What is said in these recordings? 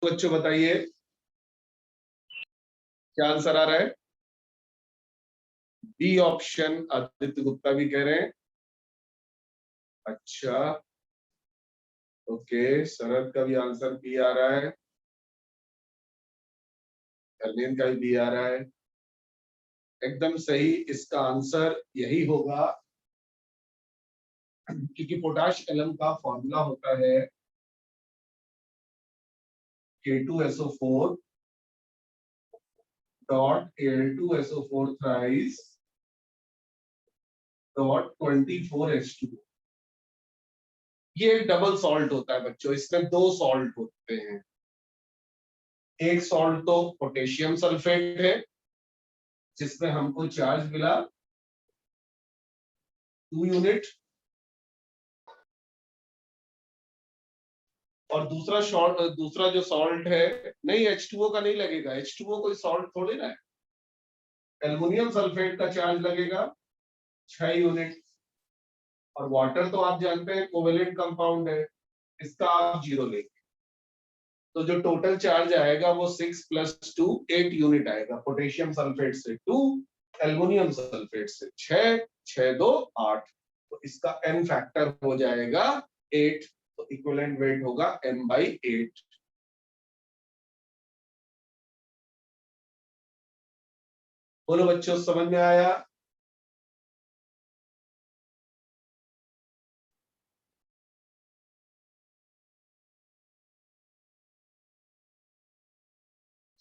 बच्चों बताइए क्या आंसर आ रहा है? बी ऑप्शन आदित्य गुप्ता भी कह रहे हैं। अच्छा, ओके, शरद का भी आंसर बी आ रहा है, धर्मेंद्र का भी बी आ रहा है। एकदम सही, इसका आंसर यही होगा क्योंकि पोटाश एलम का फॉर्मूला होता है K2SO4 dot Al2SO4 thrice dot 24H2। ये एक डबल सॉल्ट होता है बच्चों, इसमें दो सॉल्ट होते हैं। एक सॉल्ट तो पोटेशियम सल्फेट है जिसमें हमको चार्ज मिला 2 यूनिट, और दूसरा जो सॉल्ट है, नहीं H2O का नहीं लगेगा, H2O कोई सॉल्ट थोड़ी ना है। एल्युमिनियम सल्फेट का चार्ज लगेगा 6 यूनिट, और वाटर तो आप जानते हैं कोवेलेंट कंपाउंड है, इसका आप 0 लेंगे तो जो टोटल चार्ज आएगा वो 6 + 2 8 यूनिट आएगा। पोटेशियम सल्फेट से 2, एल्युमिनियम सल्फेट से 6, 6 2 8, तो इसका n फैक्टर हो जाएगा 8, तो इक्विवेलेंट वेट होगा m/8। बोलो बच्चों, समझ में आया?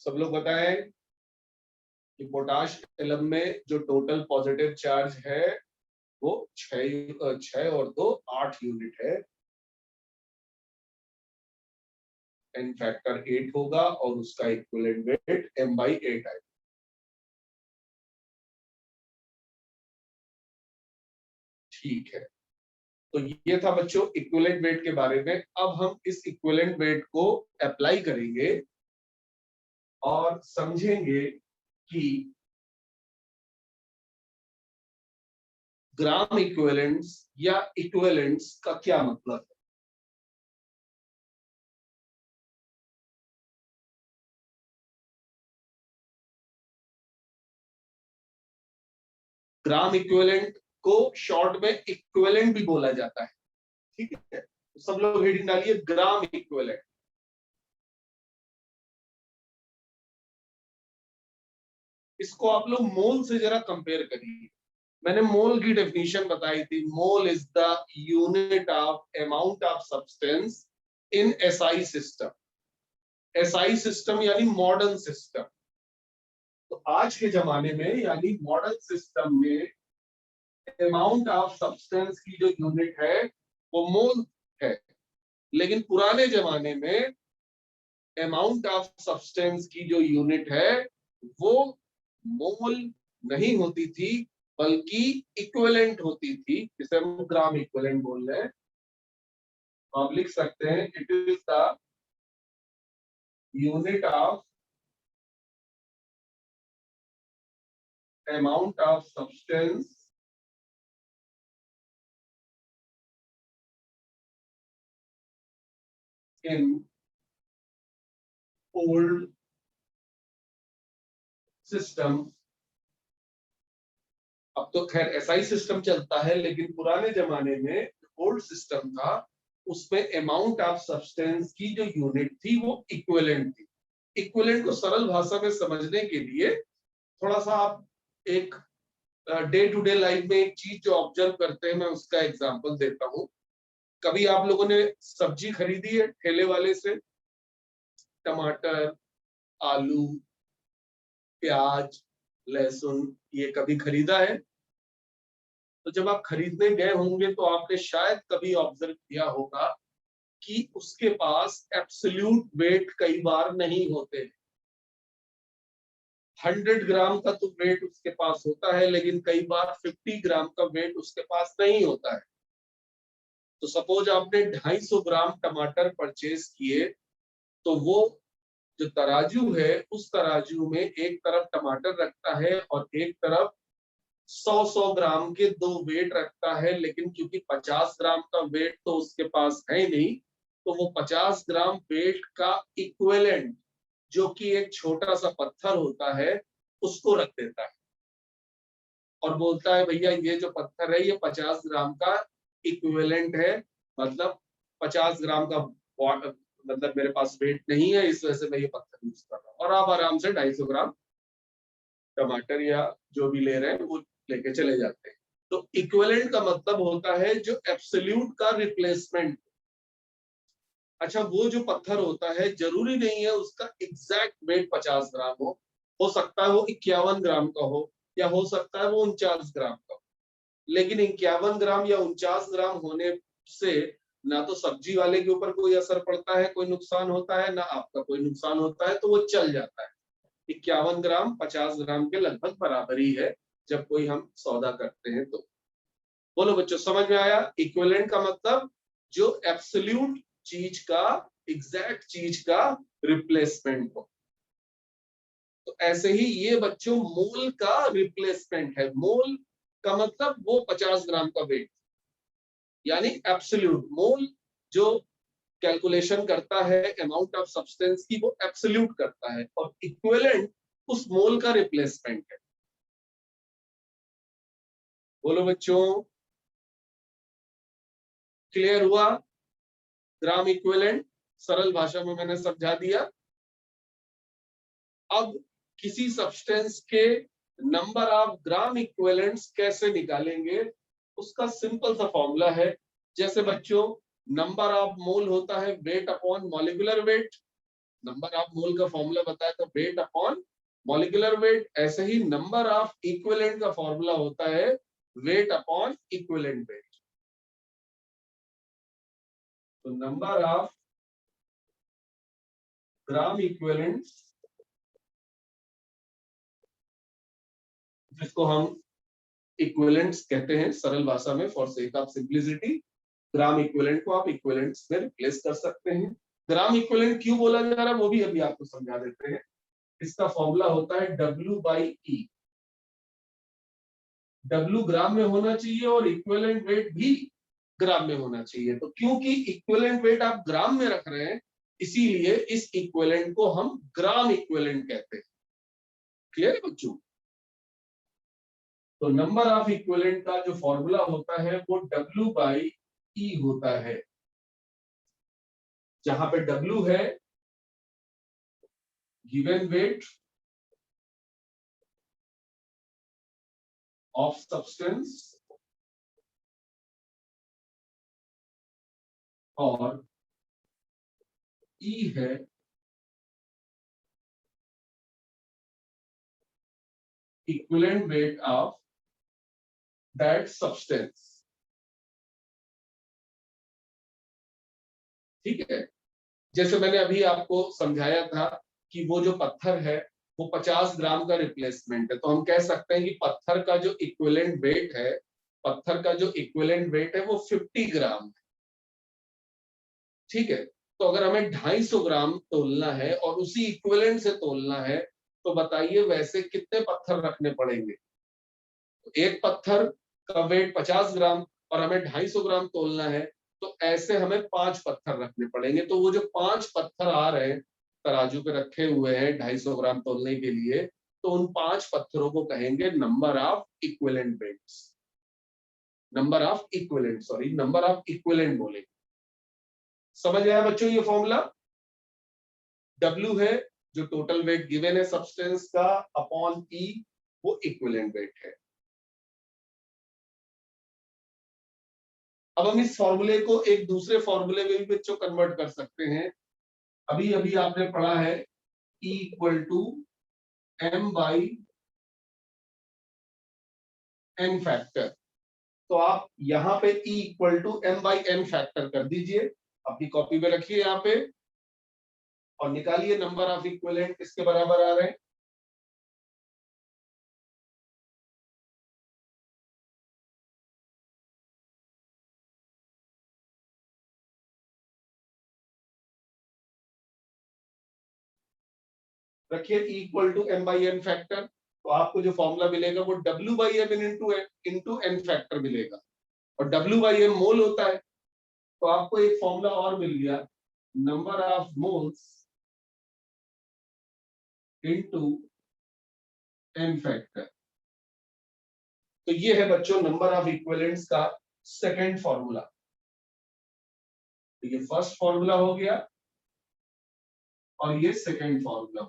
सब लोग बताएं कि पोटाश एलम में जो टोटल पॉजिटिव चार्ज है वो 6 और 2 8 यूनिट है, n फैक्टर 8 होगा और उसका इक्विवेलेंट वेट m/8 आएगा। ठीक है, तो ये था बच्चों इक्विवेलेंट वेट के बारे में। अब हम इस इक्विवेलेंट वेट को अप्लाई करेंगे और समझेंगे कि ग्राम इक्विवेलेंट्स या इक्विवेलेंट्स का क्या मतलब है। ग्राम इक्विवेलेंट को शॉर्ट में इक्विवेलेंट भी बोला जाता है, ठीक है, तो सब लोग हेडिंग डालिए ग्राम इक्विवेलेंट। इसको आप लोग मोल से जरा कंपेयर करिए। मैंने मोल की डेफिनेशन बताई थी, mole is the unit of amount of substance in SI system. SI system यानी मॉडर्न सिस्टम। तो आज के जमाने में यानी मॉडर्न सिस्टम में अमाउंट ऑफ सब्सटेंस की जो यूनिट है वो मोल है, लेकिन पुराने जमाने में अमाउंट ऑफ सब्सटेंस की जो यूनिट है वो मोल नहीं होती थी बल्कि इक्विवेलेंट होती थी, जिसे हम ग्राम इक्विवेलेंट बोल रहे हैं। आप लिख सकते हैं it is the unit of amount of substance in old system। अब तो खैर एसआई सिस्टम चलता है, लेकिन पुराने जमाने में ओल्ड सिस्टम था उसमें अमाउंट ऑफ सब्सटेंस की जो यूनिट थी वो इक्विवेलेंट थी। इक्विवेलेंट को सरल भाषा में समझने के लिए थोड़ा सा आप एक डे टू डे लाइफ में एक चीज जो ऑब्जर्व करते हैं मैं उसका एग्जांपल देता हूँ। कभी आप लोगों ने सब्जी खरीदी है ठेले वाले से? टमाटर, आलू, प्याज, लहसुन, ये कभी खरीदा है? तो जब आप खरीदने गए होंगे तो आपने शायद कभी ऑब्जर्व किया होगा कि उसके पास एब्सोल्यूट वेट कई बार नहीं होते। 100 ग्राम का तो वेट उसके पास होता है, लेकिन कई बार 50 ग्राम का वेट उसके पास नहीं होता है। तो सपोज आपने 250 ग्राम टमाटर परचेज किए, तो वो जो तराजू है उस तराजू में एक तरफ टमाटर रखता है और एक तरफ 100 ग्राम के दो वेट रखता है, लेकिन क्योंकि 50 ग्राम का वेट तो उसके पास है नहीं, तो वो 50 ग्राम वेट का इक्विवेलेंट जो कि एक छोटा सा पत्थर होता है उसको रख देता है और बोलता है भैया ये जो पत्थर है ये 50 ग्राम का इक्विवेलेंट है, मतलब 50 ग्राम का मतलब मेरे पास वेट नहीं है, इस वजह से मैं ये पत्थर यूज कर रहा हूँ। और आप आराम से 250 ग्राम टमाटर या जो भी ले रहे हैं वो लेके चले जाते हैं। तो इक्विवेलेंट का मतलब होता है जो एब्सोल्यूट का रिप्लेसमेंट। अच्छा, वो जो पत्थर होता है जरूरी नहीं है उसका एग्जैक्ट वेट 50 ग्राम हो सकता है वो 51 ग्राम का हो या हो सकता है वो 49 ग्राम का हो। लेकिन 51 ग्राम या 49 ग्राम होने से ना तो सब्जी वाले के ऊपर कोई असर पड़ता है, कोई नुकसान होता है, ना आपका कोई नुकसान होता है, तो वो चल जाता है। 51 ग्राम 50 ग्राम के लगभग बराबर ही है जब कोई हम सौदा करते हैं। तो बोलो बच्चों, समझ में आया? इक्विवेलेंट का मतलब जो एब्सोल्यूट चीज का, एग्जैक्ट चीज का रिप्लेसमेंट हो। तो ऐसे ही ये बच्चों मोल का रिप्लेसमेंट है। मोल का मतलब वो 50 ग्राम का वेट, यानी एब्सोल्यूट। मोल जो कैलकुलेशन करता है अमाउंट ऑफ सब्सटेंस की, वो एब्सोल्यूट करता है, और इक्विवेलेंट उस मोल का रिप्लेसमेंट है। बोलो बच्चों, क्लियर हुआ? ग्राम इक्विवेलेंट सरल भाषा में मैंने समझा दिया। अब किसी सब्सटेंस के नंबर ऑफ ग्राम इक्विवेलेंट्स कैसे निकालेंगे, उसका सिंपल सा फॉर्मूला है। जैसे बच्चों नंबर ऑफ मोल होता है weight upon molecular weight, number of मोल का फॉर्मूला बताया था वेट अपॉन मॉलिक्यूलर वेट। ऐसे ही नंबर ऑफ इक्विवेलेंट का फॉर्मूला होता है वेट अपॉन इक्विवेलेंट वेट। तो नंबर ऑफ ग्राम इक्विवेलेंट, जिसको हम इक्विवेलेंट्स कहते हैं सरल भाषा में for sake of simplicity, gram equivalent को आप इक्विवेलेंट्स में रिप्लेस कर सकते हैं। ग्राम इक्विवेलेंट क्यों बोला जा रहा है वो भी अभी आपको समझा देते हैं। इसका फॉर्मूला होता है W/E। W ग्राम में होना चाहिए और इक्विवेलेंट वेट भी ग्राम में होना चाहिए। तो क्योंकि इक्विवेलेंट वेट आप ग्राम में रख रहे हैं, इसीलिए इस इक्विवेलेंट को हम ग्राम इक्विवेलेंट कहते हैं। क्लियर है बच्चों? तो नंबर ऑफ इक्विवेलेंट का जो फॉर्मूला होता है वो W/E होता है, जहां पे W है गिवन वेट ऑफ सब्सटेंस और E है equivalent weight of that substance. ठीक है, जैसे मैंने अभी आपको समझाया था कि वो जो पत्थर है वो 50 ग्राम का रिप्लेसमेंट है, तो हम कह सकते हैं कि पत्थर का जो इक्विवेलेंट वेट है, पत्थर का जो इक्विवेलेंट वेट है वो 50 ग्राम है। ठीक है, तो अगर हमें 250 ग्राम तोलना है और उसी इक्विवेलेंट से तोलना है, तो बताइए वैसे कितने पत्थर रखने पड़ेंगे? तो एक पत्थर का वेट 50 ग्राम और हमें 250 ग्राम तोलना है, तो ऐसे हमें 5 पत्थर रखने पड़ेंगे। तो वो जो 5 पत्थर आ रहे हैं तराजू पे रखे हुए हैं 250 ग्राम तोलने के लिए, तो उन 5 पत्थरों को कहेंगे number of equivalent weights. Number of equivalent, sorry, number of equivalent बोलेंगे। समझ आया बच्चों ये फॉर्मूला? W है जो टोटल वेट गिवन है सब्सटेंस का, अपॉन E वो इक्विवेलेंट वेट है। अब हम इस फॉर्मूले को एक दूसरे फॉर्मूले में भी बच्चों कन्वर्ट कर सकते हैं। अभी अभी आपने पढ़ा है E equal to M/N factor, तो आप यहाँ पे E equal to M/N factor कर दीजिए, अपनी कॉपी में रखिए यहाँ पे और निकालिए नंबर ऑफ इक्विवेलेंट किसके बराबर आ रहे हैं। रखिए E equal to M/N factor, तो आपको जो फॉर्मूला मिलेगा वो W/M इंटू N फैक्टर मिलेगा, और W/M मोल होता है। तो आपको एक फॉर्मूला और मिल गया number of moles into n factor. तो ये है बच्चों नंबर ऑफ इक्विवेलेंट्स का सेकंड फॉर्मूला। तो ये फर्स्ट फॉर्मूला हो गया और ये सेकंड फॉर्मूला।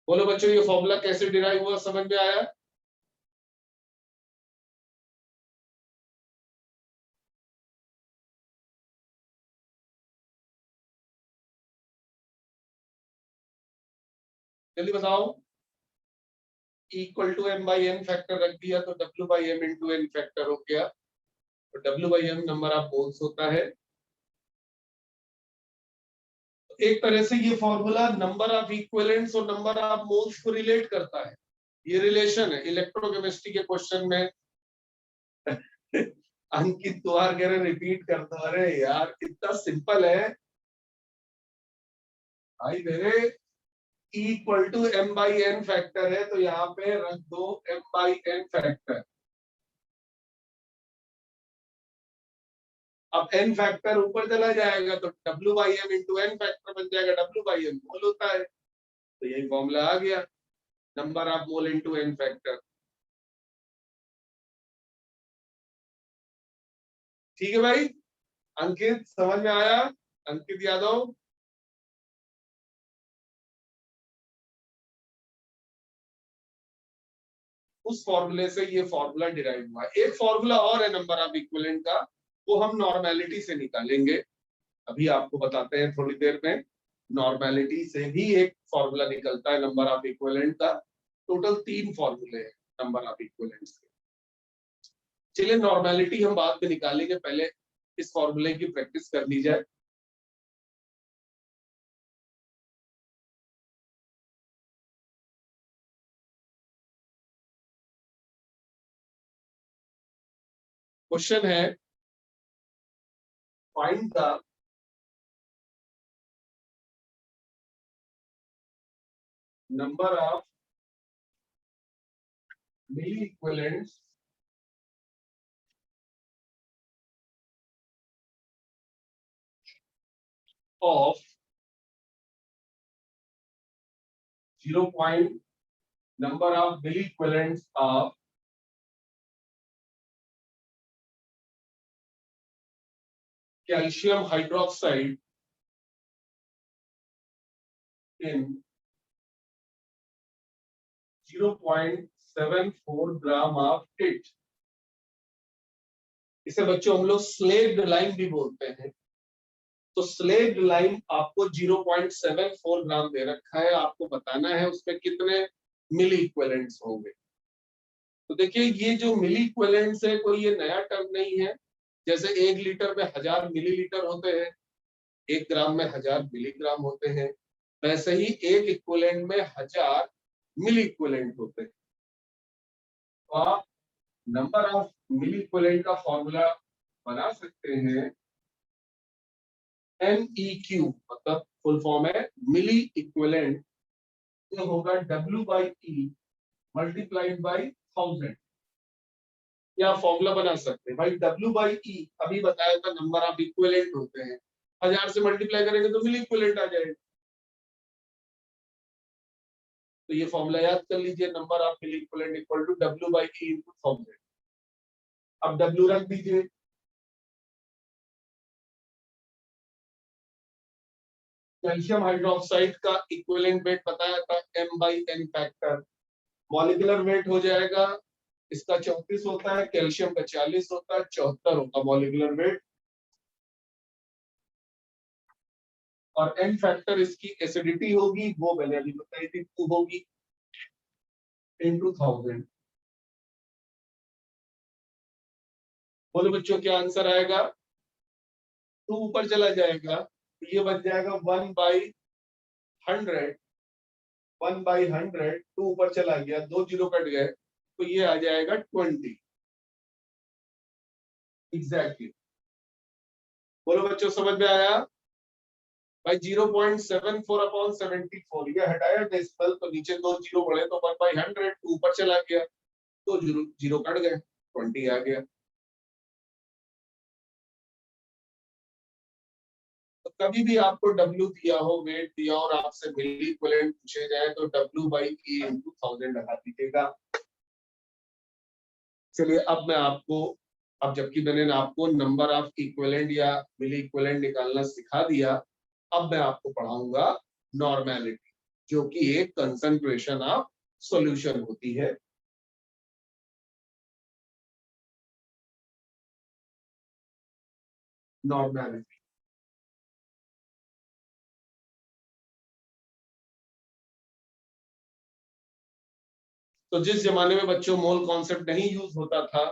बोलो बच्चों ये फॉर्मूला कैसे डिराइव हुआ, समझ में आया? जल्दी बताओ। Equal to m by n factor रख दिया तो डब्ल्यू by m into n factor हो गया। तो डब्ल्यू by m number of moles होता है। एक तरह से ये फॉर्मूला नंबर ऑफ इक्विवेलेंट्स और नंबर ऑफ मोल्स को रिलेट करता है। ये रिलेशन है इलेक्ट्रोकेमिस्ट्री के क्वेश्चन में। अंकित द्वार कह रहे रिपीट कर दो। अरे यार कितना सिंपल है भाई मेरे। Equal to m by n factor है तो यहाँ पे रख दो एम बाई एन फैक्टर। अब एन फैक्टर ऊपर चला जाएगा तो डब्ल्यू by m into n factor बन जाएगा। डब्ल्यू बाई एम मोल होता है तो यही फॉर्मूला आ गया number of mole into n factor. ठीक है भाई। अंकित समझ में आया? अंकित यादव। उस फॉर्मूले से ये फॉर्मूला डिराइव हुआ। एक फॉर्मूला और है नंबर ऑफ इक्विवेलेंट का, वो हम नॉर्मेलिटी से निकालेंगे। अभी आपको बताते हैं थोड़ी देर में। नॉर्मेलिटी से भी एक फॉर्मूला निकलता है नंबर ऑफ इक्विवेलेंट का। टोटल 3 फॉर्मूले हैं नंबर ऑफ इक्विवेलेंट्स के। चलिए नॉर्मेलिटी हम बाद में निकालेंगे, पहले इस फॉर्मूले की प्रैक्टिस कर ली जाए। क्वेश्चन है find the number of milliequivalents of 0 point number of milliequivalents of calcium hydroxide in 0.74 gram of it. इसे बच्चों हम लोग स्लेग्ड लाइम भी बोलते हैं। तो स्लेग्ड लाइम आपको 0.74 ग्राम दे रखा है, आपको बताना है उसमें कितने मिली इक्विवेलेंट्स होंगे। तो देखिए ये जो मिली इक्विवेलेंट्स है कोई ये नया टर्म नहीं है। जैसे 1 लीटर में 1000 मिलीलीटर होते हैं, 1 ग्राम में 1000 मिलीग्राम होते हैं, वैसे ही एक इक्विवेलेंट में 1000 मिली इक्विवेलेंट होते हैं। तो आप नंबर ऑफ मिली इक्विवेलेंट का फॉर्मूला बना सकते हैं। MEQ मतलब फुल फॉर्म है मिली इक्विवेलेंट, जो होगा W by E multiplied by 1000। या फॉर्मूला बना सकते हैं भाई W बाई E अभी बताया था नंबर ऑफ इक्विवेलेंट होते हैं, 1000 से मल्टीप्लाई करेंगे तो मिली इक्विवेलेंट आ जाएगा। तो ये फॉर्मूला याद कर लीजिए number of milliequivalent equal to W by E into 1000। अब W रख दीजिए। कैल्शियम हाइड्रोक्साइड का इक्विवेलेंट वेट बताया था M by N factor. Molecular weight हो जाएगा, इसका 34 होता है, कैल्शियम का 40 होता है, 74 होता है मॉलिक्यूलर वेट। और N फैक्टर इसकी एसिडिटी होगी, वो मैंने अभी बताई थी 2 होगी इंटू 1000। बोलो बच्चों क्या आंसर आएगा? 2 ऊपर चला जाएगा तो ये बन जाएगा 1 बाई 100। 1 बाई 100 2 ऊपर चला गया, 2 जीरो कट गए तो ये आ जाएगा 20 एग्जैक्टली। बोलो बच्चों समझ में आया? भाई 0.74 अपॉन 74 ये हटाया डेसिमल तो नीचे 2 जीरो बढ़े तो 1 बाई 100 ऊपर चला गया, 2 जीरो जीरो कट गए, 20 आ गया। कभी भी आपको W दिया हो, वेट दिया हो और आपसे मिली इक्विवेलेंट पूछे जाए तो W/E इंटू 1000 लगा दीजिएगा। चलिए अब जबकि मैंने आपको नंबर ऑफ इक्विवेलेंट या मिली इक्विवेलेंट निकालना सिखा दिया, अब मैं आपको पढ़ाऊंगा नॉर्मेलिटी, जो कि एक कंसंट्रेशन ऑफ सॉल्यूशन होती है। नॉर्मेलिटी, तो जिस जमाने में बच्चों मोल कॉन्सेप्ट नहीं यूज होता था,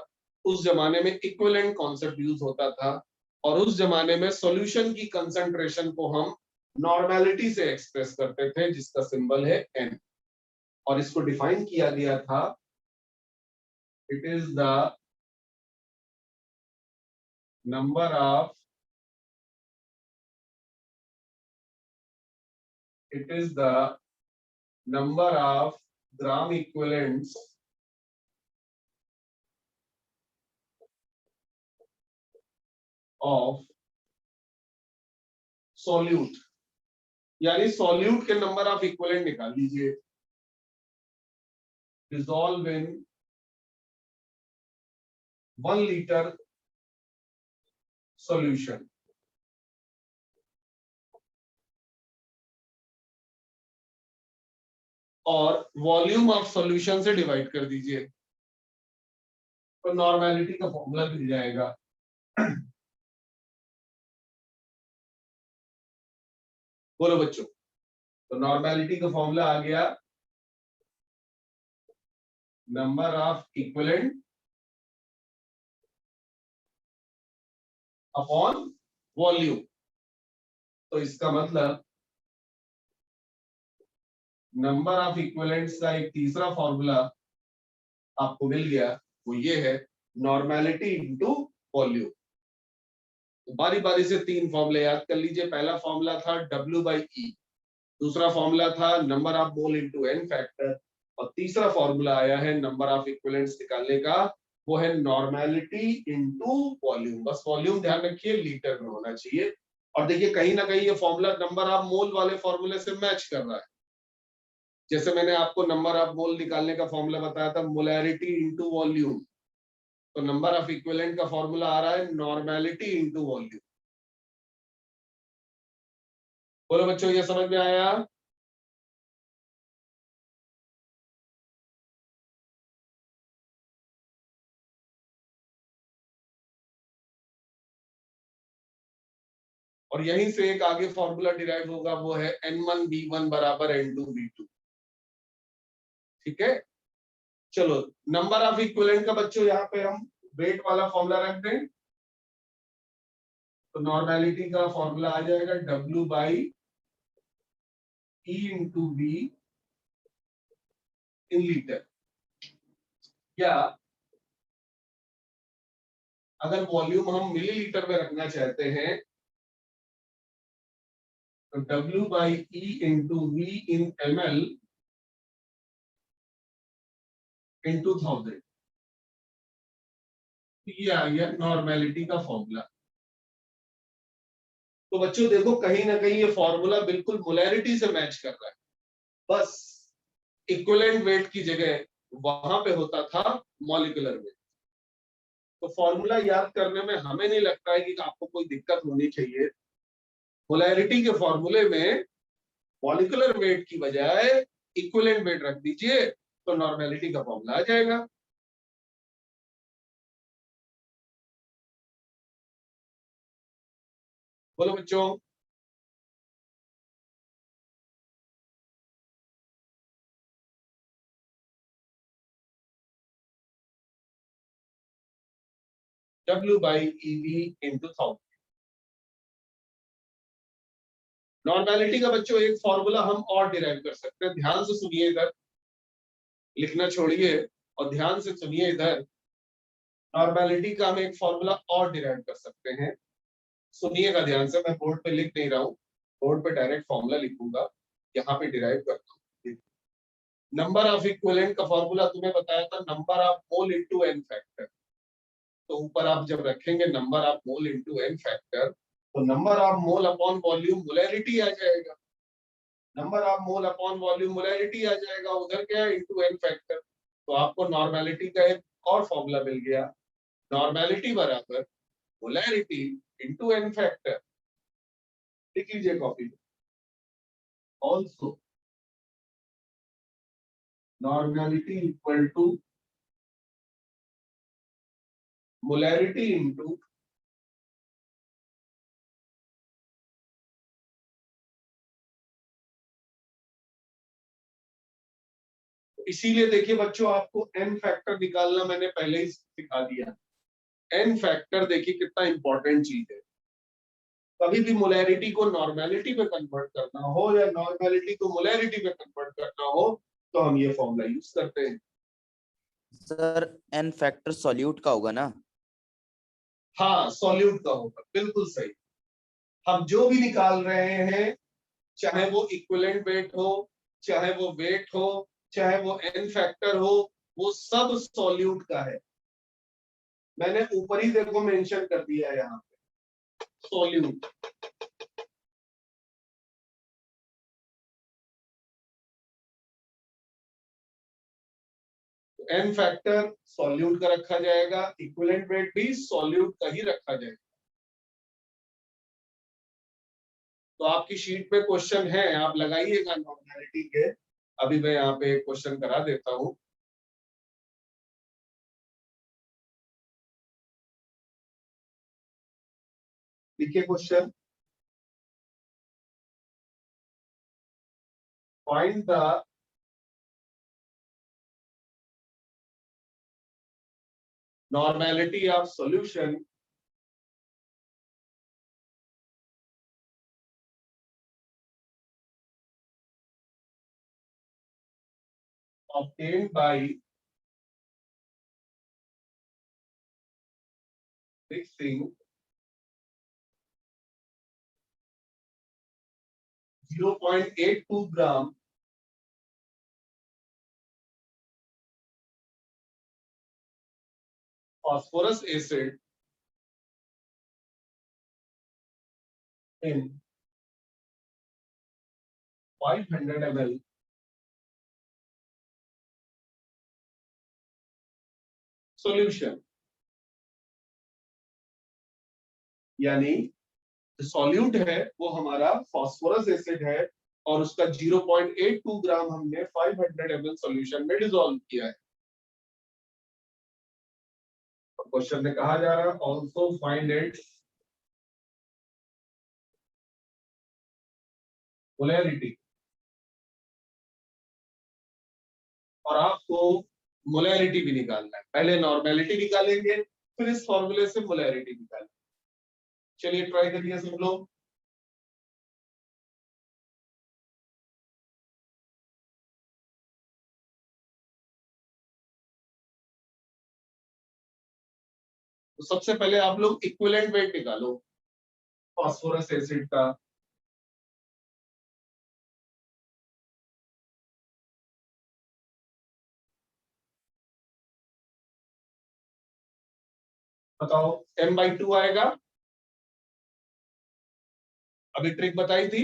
उस जमाने में इक्विवेलेंट कॉन्सेप्ट यूज होता था, और उस जमाने में सॉल्यूशन की कंसंट्रेशन को हम नॉर्मेलिटी से एक्सप्रेस करते थे, जिसका सिंबल है N, और इसको डिफाइन किया गया था, it is the number of gram equivalents of solute, यानी सॉल्यूट के नंबर ऑफ इक्विवेलेंट निकाल लीजिए, डिसॉल्व इन 1 लीटर सॉल्यूशन, और वॉल्यूम ऑफ सॉल्यूशन से डिवाइड कर दीजिए, तो नॉर्मेलिटी का फॉर्मूला मिल जाएगा। बोलो बच्चों, तो नॉर्मेलिटी का फॉर्मूला आ गया, number of equivalent upon volume. तो इसका मतलब नंबर ऑफ इक्विवेलेंट्स का एक तीसरा फॉर्मूला आपको मिल गया, वो ये है नॉर्मेलिटी इनटू वॉल्यूम। तो बारी बारी से 3 फॉर्मूले याद कर लीजिए। पहला फॉर्मूला था W/E, दूसरा फॉर्मूला था number of mole into N factor, और तीसरा फॉर्मूला आया है नंबर ऑफ इक्विवेलेंट्स निकालने का, वो है नॉर्मेलिटी इनटू वॉल्यूम। बस वॉल्यूम ध्यान रखिए लीटर में होना चाहिए। और देखिए कहीं ना कहीं ये फॉर्मूला नंबर ऑफ मोल वाले फॉर्मूले से मैच कर रहा है। जैसे मैंने आपको नंबर ऑफ मोल निकालने का फॉर्मूला बताया था, मोलैरिटी इनटू वॉल्यूम, तो नंबर ऑफ इक्विवेलेंट का फॉर्मूला आ रहा है नॉर्मेलिटी इनटू वॉल्यूम। बोलो बच्चों, ये समझ में आया? और यहीं से एक आगे फॉर्मूला डिराइव होगा, वो है N1V1 बराबर N2V2। ठीक है, चलो नंबर ऑफ इक्विवेलेंट का बच्चों यहाँ पे हम वेट वाला फॉर्मूला रख दें, तो नॉर्मेलिटी का फॉर्मूला आ जाएगा W/E into V in litre. या अगर वॉल्यूम हम मिलीलीटर में रखना चाहते हैं तो W/E इंटू V इन ml इंटू 1000, ये आ गया नॉर्मेलिटी का फॉर्मूला। तो बच्चों देखो कहीं ना कहीं ये फॉर्मूला बिल्कुल मोलैरिटी से मैच कर रहा है, बस इक्विवेलेंट वेट की जगह वहां पे होता था मॉलिक्यूलर वेट। तो फॉर्मूला याद करने में हमें नहीं लगता है कि आपको कोई दिक्कत होनी चाहिए। मोलैरिटी के फॉर्मूले में मॉलिक्यूलर वेट की बजाय इक्विवेलेंट वेट रख दीजिए, तो नॉर्मेलिटी का फॉर्मूला आ जाएगा। बोलो बच्चों, W/EV इंटू 1000। नॉर्मेलिटी का बच्चों एक फॉर्मूला हम और डिराइव कर सकते हैं, ध्यान से सुनिए, इधर लिखना छोड़िए और ध्यान से सुनिए। इधर नॉर्मेलिटी का हम एक फॉर्मूला और डिराइव कर सकते हैं, सुनिएगा ध्यान से। मैं बोर्ड पे लिख नहीं रहा हूँ, बोर्ड पे डायरेक्ट फॉर्मूला लिखूंगा, यहाँ पे डिराइव करता हूँ। नंबर ऑफ इक्विवेलेंट का फॉर्मूला तुम्हें बताया था, number of mole into N factor. तो ऊपर आप जब रखेंगे number of mole into N factor, तो number of mole upon volume molarity आ जाएगा, number of mole upon volume molarity आ जाएगा, उधर क्या है इनटू एन फैक्टर। तो आपको नॉर्मेलिटी का एक और फॉर्मूला मिल गया, नॉर्मेलिटी बराबर मोलैरिटी इनटू एन फैक्टर। लिख लीजिए कॉपी में, also normality equal to molarity into इसीलिए देखिए बच्चों आपको एन फैक्टर निकालना मैंने पहले ही सिखा दिया। एन फैक्टर देखिए कितना इंपॉर्टेंट चीज है। कभी भी मोलैरिटी को नॉर्मेलिटी पे कन्वर्ट करना हो या नॉर्मेलिटी को मोलैरिटी पे कन्वर्ट करना हो तो हम ये फॉर्मूला यूज करते हैं। सर एन फैक्टर सॉल्यूट का होगा ना? हाँ सॉल्यूट का होगा, बिल्कुल सही। हम जो भी निकाल रहे हैं, चाहे वो इक्विवेलेंट वेट हो, चाहे वो वेट हो, चाहे वो एन फैक्टर हो, वो सब सॉल्यूट का है। मैंने ऊपर ही देखो मेंशन कर दिया है यहाँ पे सॉल्यूट। एन फैक्टर सॉल्यूट का रखा जाएगा, इक्विवेलेंट वेट भी सॉल्यूट का ही रखा जाएगा। तो आपकी शीट पे क्वेश्चन है, आप लगाइएगा नॉर्मेलिटी के। अभी मैं यहाँ पे एक क्वेश्चन करा देता हूं। देखिए question, find the normality of solution obtained by mixing 0.82 gram phosphorus acid in 500 ml solution। यानी जो सॉल्यूट है वो हमारा फास्फोरस एसिड है और उसका 0.82 ग्राम हमने 500 ml सॉल्यूशन में डिसॉल्व किया है। क्वेश्चन में कहा जा रहा है ऑल्सो फाइंड इट मोलैरिटी, और आपको मोलैरिटी भी निकालना है। पहले नॉर्मेलिटी निकालेंगे, फिर इस फॉर्मूले से मोलैरिटी निकालेंगे। चलिए ट्राई करिए सब लोग। तो सबसे पहले आप लोग इक्विवेलेंट वेट निकालो फास्फोरस एसिड का। बताओ m/2 आएगा। अभी ट्रिक बताई थी,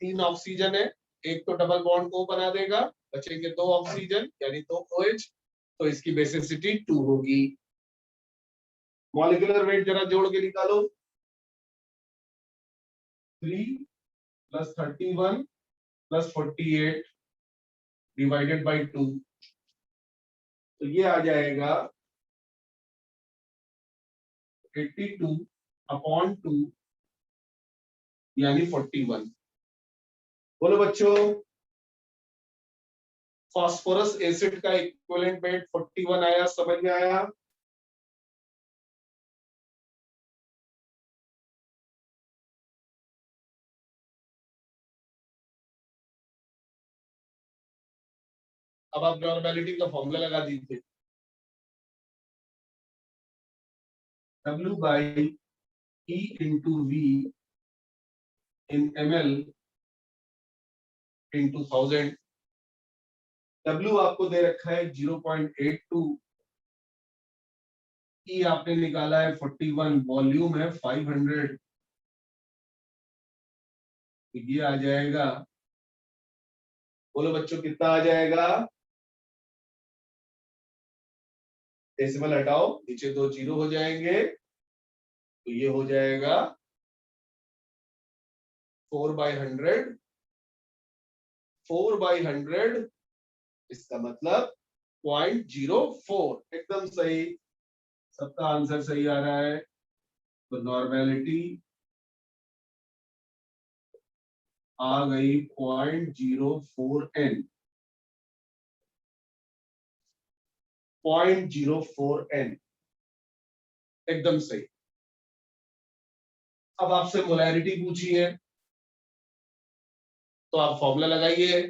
3 ऑक्सीजन है, एक तो डबल बॉन्ड को बना देगा, बचेंगे 2 ऑक्सीजन यानी 2 OH, तो इसकी बेसिसिटी 2 होगी। मॉलिक्यूलर वेट जरा जोड़ के निकालो, 3 + 31 + 48 डिवाइडेड बाई 2, तो ये आ जाएगा 82/2 यानी 41। बोलो बच्चों, फास्फोरस एसिड का इक्विवेलेंट वेट 41 आया, समझ में आया? अब आप नॉर्मेलिटी का फॉर्मूला लगा दीजिए, W/E into V in ml into 1000। W आपको दे रखा है 0.82, E आपने निकाला है 41, वॉल्यूम है 500, तो ये आ जाएगा, बोलो बच्चों कितना आ जाएगा, डेसिमल हटाओ, नीचे 2 जीरो हो जाएंगे, तो ये हो जाएगा 4/100, 4/100, इसका मतलब 0.04, एकदम सही, सबका आंसर सही आ रहा है। तो नॉर्मेलिटी आ गई 0.04n, 0.04n, एकदम सही। अब आपसे मोलैरिटी पूछी है, तो आप फॉर्मूला लगाइए।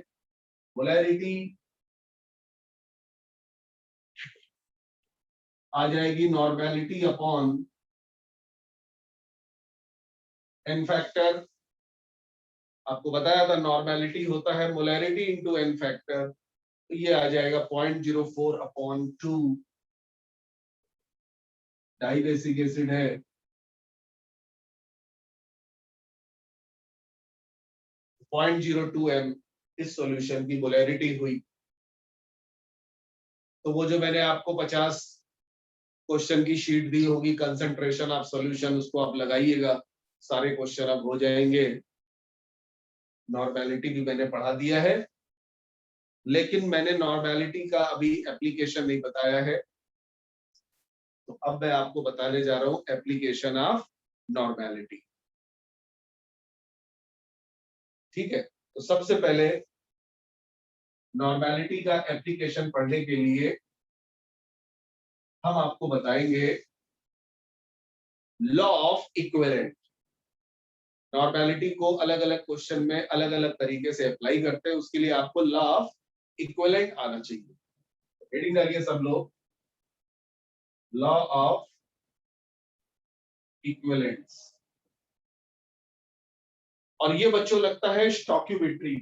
मोलैरिटी आ जाएगी नॉर्मेलिटी अपॉन एन फैक्टर। आपको बताया था नॉर्मेलिटी होता है मोलैरिटी इंटू एन फैक्टर, तो ये आ जाएगा 0.04/2। डाई बेसिक एसिड है, 0.02 m इस सॉल्यूशन की मोलैरिटी हुई। तो वो जो मैंने आपको 50 क्वेश्चन की शीट दी होगी, कंसंट्रेशन ऑफ सॉल्यूशन, उसको आप लगाइएगा, सारे क्वेश्चन अब हो जाएंगे। नॉर्मेलिटी भी मैंने पढ़ा दिया है, लेकिन मैंने नॉर्मेलिटी का अभी एप्लीकेशन नहीं बताया है, तो अब मैं आपको बताने जा रहा हूं एप्लीकेशन ऑफ नॉर्मेलिटी। ठीक है, तो सबसे पहले नॉर्मेलिटी का एप्लीकेशन पढ़ने के लिए हम आपको बताएंगे लॉ ऑफ इक्विवेलेंट। नॉर्मेलिटी को अलग अलग क्वेश्चन में अलग अलग तरीके से अप्लाई करते हैं, उसके लिए आपको लॉ ऑफ इक्विवेलेंट आना चाहिए। हेडिंग डालिए सब लोग, लॉ ऑफ इक्विवेलेंस। और ये बच्चों लगता है स्टॉक्यूमेट्री।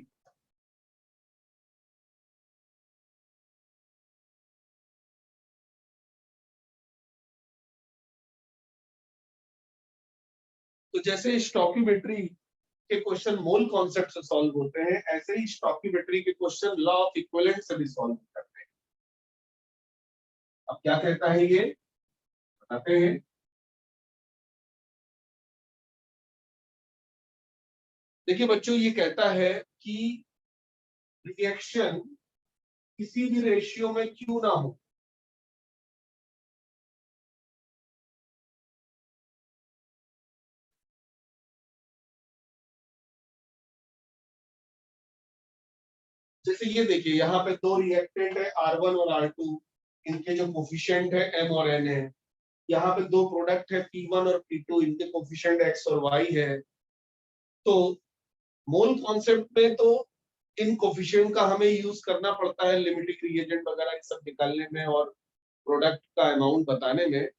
तो जैसे स्टॉक्यूमेट्री के क्वेश्चन मोल कॉन्सेप्ट से सॉल्व होते हैं, ऐसे ही स्टॉक्यूमेट्री के क्वेश्चन लॉ ऑफ इक्विवेलेंट से भी सॉल्व करते हैं। अब क्या कहता है ये बताते हैं। देखिए बच्चों, ये कहता है कि रिएक्शन किसी भी रेशियो में क्यों ना हो, जैसे ये देखिए यहाँ पे दो रिएक्टेंट है R1 और R2, इनके जो कोफिशिएंट है M और N है। यहाँ पे दो प्रोडक्ट है P1 और P2, इनके कोफिशिएंट X और Y है। तो मोल कॉन्सेप्ट में तो इन कोफिशिएंट का हमें यूज करना पड़ता है लिमिटिंग रिएजेंट वगैरह सब निकालने में और प्रोडक्ट का अमाउंट बताने में,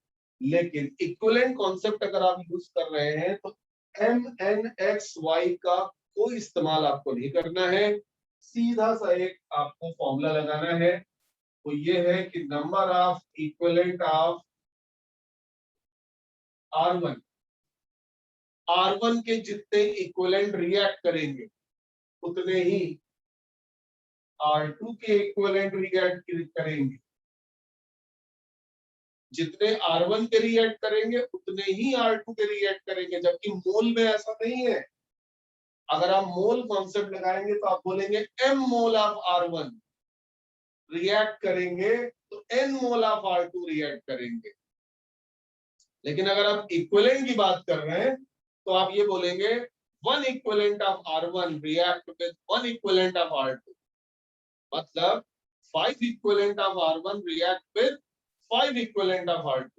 लेकिन इक्विवेलेंट कॉन्सेप्ट अगर आप यूज कर रहे हैं तो MnXY का कोई इस्तेमाल आपको नहीं करना है, सीधा सा एक आपको फॉर्मूला लगाना है। तो ये है कि number of equivalent of R1, R1 के जितने इक्विवेलेंट रिएक्ट करेंगे उतने ही R2 के इक्विवेलेंट रिएक्ट करेंगे, जितने R1 के रिएक्ट करेंगे उतने ही R2 के रिएक्ट करेंगे। जबकि मोल में ऐसा नहीं है। अगर आप मोल कॉन्सेप्ट लगाएंगे तो आप बोलेंगे M mole of R1 react करेंगे तो N mole of R2 react करेंगे। लेकिन अगर आप इक्विवेलेंट की बात कर रहे हैं तो आप ये बोलेंगे 1 equivalent of R1 react with 1 equivalent of R2, मतलब 5 equivalent of R1 react with 5 equivalent of R2,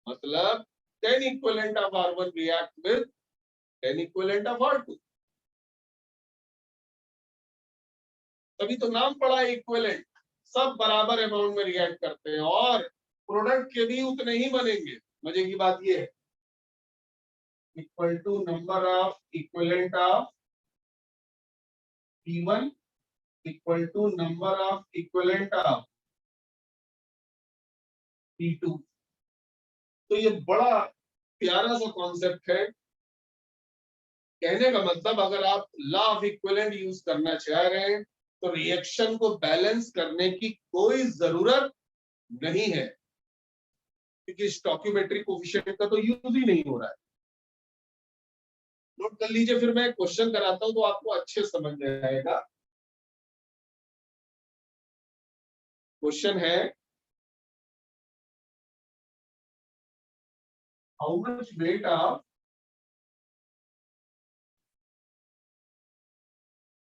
मतलब 10 equivalent of R1 react with 10 equivalent of R2। तभी तो नाम पड़ा है इक्विवेलेंट, सब बराबर अमाउंट में रिएक्ट करते हैं और प्रोडक्ट के भी उतने ही बनेंगे। मजे की बात ये है, equal to number of equivalent of P1 equal to number of equivalent of P2। तो ये बड़ा प्यारा सा कॉन्सेप्ट है, कहने का मतलब अगर आप लॉ ऑफ इक्विवेलेंट यूज करना चाह रहे हैं तो रिएक्शन को बैलेंस करने की कोई जरूरत नहीं है, क्योंकि स्टोइकियोमेट्रिक कोफिशिएंट का तो यूज ही नहीं हो रहा है। नोट कर लीजिए, फिर मैं क्वेश्चन कराता हूं तो आपको अच्छे समझ में आएगा। क्वेश्चन है, how much weight of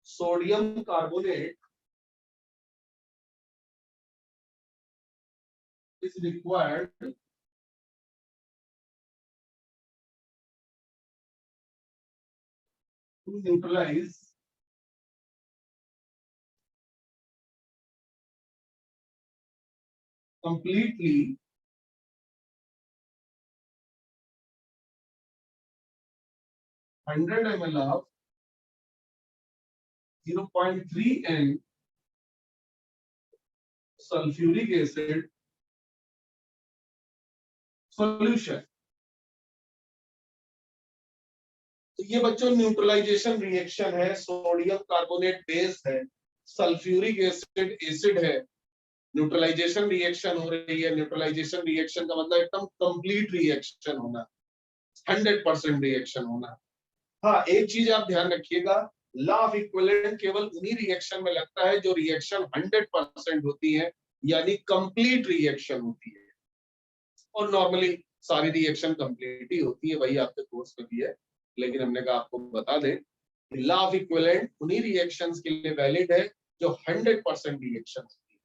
sodium carbonate is required to neutralize completely 100 ml of 0.3 N sulfuric acid solution। तो ये बच्चों न्यूट्रलाइजेशन रिएक्शन है, सोडियम कार्बोनेट बेस है, सल्फ्यूरिक एसिड एसिड है, न्यूट्रलाइजेशन रिएक्शन हो रही है। न्यूट्रलाइजेशन रिएक्शन का मतलब एकदम कंप्लीट रिएक्शन होना, 100% रिएक्शन होना। हाँ, एक चीज आप ध्यान रखिएगा, लॉ ऑफ इक्विवेलेंट केवल उन्हीं रिएक्शन में लगता है जो रिएक्शन 100% होती है, यानी कंप्लीट रिएक्शन होती है। और नॉर्मली सारी रिएक्शन कंप्लीट ही होती है, वही आपके कोर्स में भी है, लेकिन हमने कहा आपको बता दें कि लॉ ऑफ इक्विवेलेंट उन्हीं रिएक्शंस के लिए वैलिड है जो 100% रिएक्शन होती है।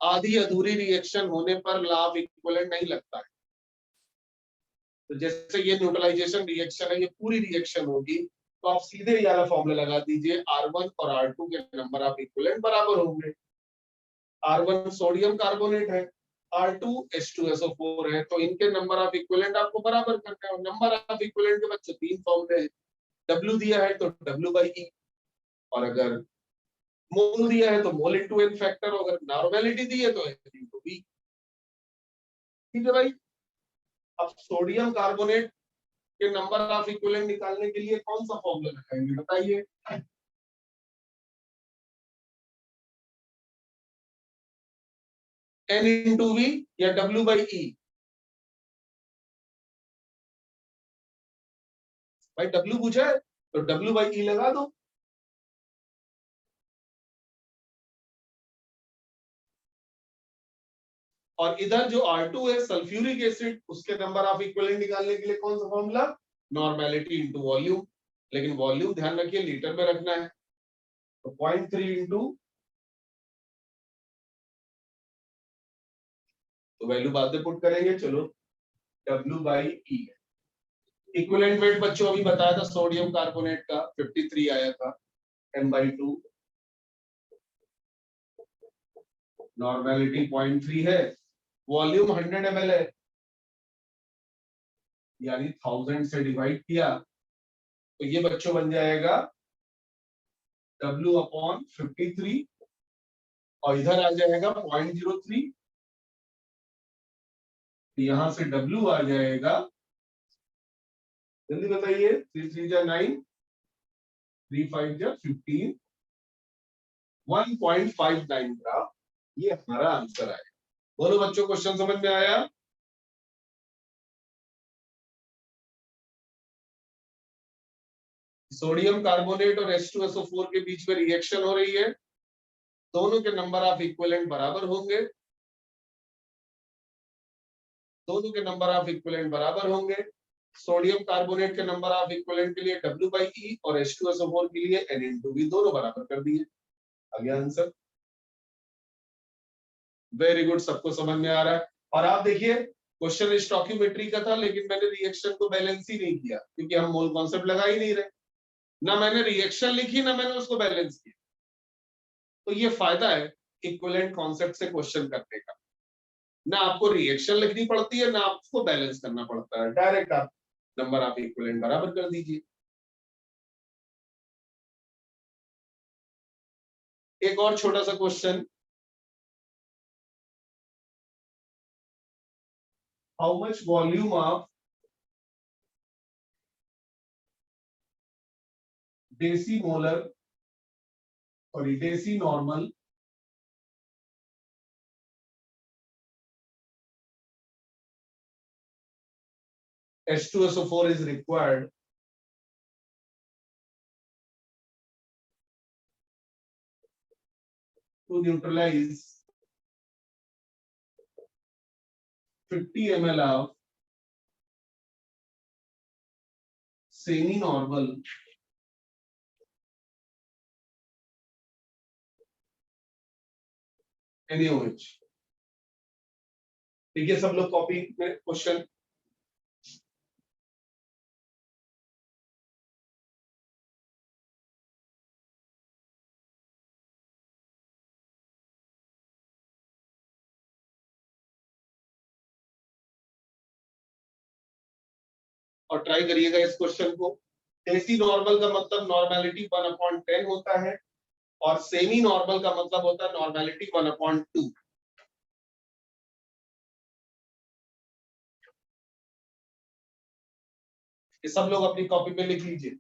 आधी अधूरी रिएक्शन होने पर लॉ ऑफ इक्विवेलेंट नहीं लगता है। तो जैसे ये न्यूट्रलाइजेशन रिएक्शन है, ये पूरी रिएक्शन होगी, तो आप सीधे ये वाला फॉर्मूला लगा दीजिए, R1 और R2 के नंबर ऑफ इक्विवेलेंट बराबर होंगे। R1 सोडियम कार्बोनेट है, R2 H2SO4 है, तो इनके नंबर ऑफ इक्विवेलेंट आपको बराबर करना है। नंबर ऑफ इक्विवेलेंट के बच्चों तीन फॉर्मूले हैं, W दिया है तो W/E, और अगर मोल दिया है तो मोल इनटू N फैक्टर, और अगर नॉर्मेलिटी दी है तो N इनटू V। ठीक है भाई। अब सोडियम कार्बोनेट के नंबर ऑफ इक्विवेलेंट निकालने के लिए कौन सा फॉर्मूला लगाएंगे बताइए? N इंटू V या W/E? भाई W पूछा है तो W/E लगा दो। और इधर जो R2 है सल्फ्यूरिक एसिड, उसके नंबर ऑफ इक्विवेलेंट निकालने के लिए कौन सा फॉर्मूला? नॉर्मेलिटी इनटू वॉल्यूम, लेकिन वॉल्यूम ध्यान रखिए लीटर में रखना है, तो 0.3 इंटू, तो वैल्यू बाद में पुट करेंगे, चलो W/E है। इक्विवेलेंट वेट बच्चों अभी बताया था सोडियम कार्बोनेट का 53 आया था, M/2, नॉर्मेलिटी 0.3 है, वॉल्यूम 100 ml है, यानी 1000 से डिवाइड किया तो ये बच्चों बन जाएगा W/53, और इधर आ जाएगा 0.03, यहां से W आ जाएगा, जल्दी बताइए, 3 3 जा 9, 3 5 जा 15, 1.59 ग्राम, ये हमारा आंसर आएगा। बोलो बच्चों, क्वेश्चन समझ में आया? सोडियम कार्बोनेट और H2SO4 के बीच में रिएक्शन हो रही है, दोनों के नंबर ऑफ इक्विवेलेंट बराबर होंगे, दोनों के नंबर ऑफ इक्विवेलेंट बराबर होंगे। सोडियम कार्बोनेट के नंबर ऑफ इक्विवेलेंट के लिए W/E और H2SO4 के लिए N इंटू V, दोनों बराबर कर दिए, आ गया आंसर। वेरी गुड, सबको समझ में आ रहा है। और आप देखिए, क्वेश्चन स्टोइकियोमेट्री का था, लेकिन मैंने रिएक्शन को बैलेंस ही नहीं किया, क्योंकि हम मोल कॉन्सेप्ट लगा ही नहीं रहे, ना मैंने रिएक्शन लिखी ना मैंने उसको बैलेंस किया। तो ये फायदा है इक्विवेलेंट कॉन्सेप्ट से क्वेश्चन करने का, ना आपको रिएक्शन लिखनी पड़ती है ना आपको बैलेंस करना पड़ता है, डायरेक्ट आप नंबर ऑफ इक्विवेलेंट बराबर कर दीजिए। एक और छोटा सा question, how much volume of deci molar sorry deci normal H2SO4 is required to neutralize 50 ml of semi-normal NaOH। ठीक है सब लोग कॉपी में क्वेश्चन। और ट्राई करिएगा इस क्वेश्चन को। डेसी नॉर्मल का मतलब नॉर्मेलिटी 1/10 होता है और सेमी नॉर्मल का मतलब होता है नॉर्मेलिटी 1/2। ये सब लोग अपनी कॉपी पे लिख लीजिए।